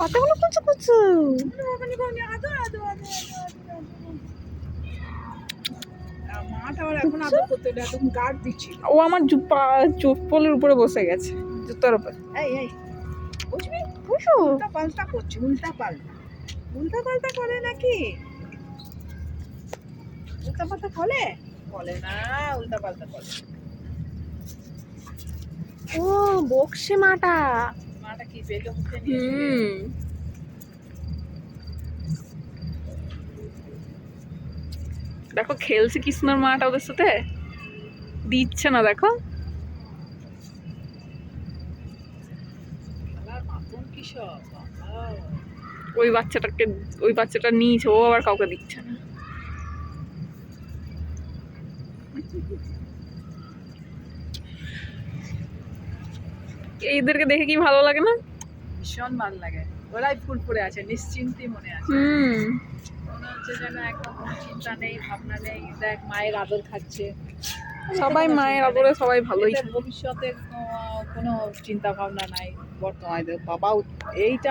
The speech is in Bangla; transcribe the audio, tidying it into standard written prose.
কতগুলো কুচু কুচু। ও আমার চপ্পলের উপরে বসে গেছে, জুতোর উপর। উল্টা পাল্টা করছে, উল্টা পাল্টা করে নাকি? উল্টা পাল্টা বলে না, উল্টা পাল্টা করে। ও বকশি মাটা কি পেলো মুখে নিয়ে? দেখো খেলছে কৃষ্ণর মাটা ওদের সাথে, দিচ্ছে না দেখো। ওই বাচ্চাটা নিয়েছে, ও আবার কাউকে দিচ্ছে না। এইদেরকে দেখে কি ভালো লাগে না? ভীষণ ভালো লাগে। ওরাই ফুল পড়ে আছে, নিশ্চিন্তি মনে আছে। মনে হচ্ছে যেন একদম কোনো চিন্তা নেই, ভাবনা নেই। দেখ মায়ের আদর খাচ্ছে, সবাই মায়ের আদরে সবাই ভালোই। ভবিষ্যতের কোনো চিন্তা ভাবনা নাই। বর্তমানে বাবাও এইটা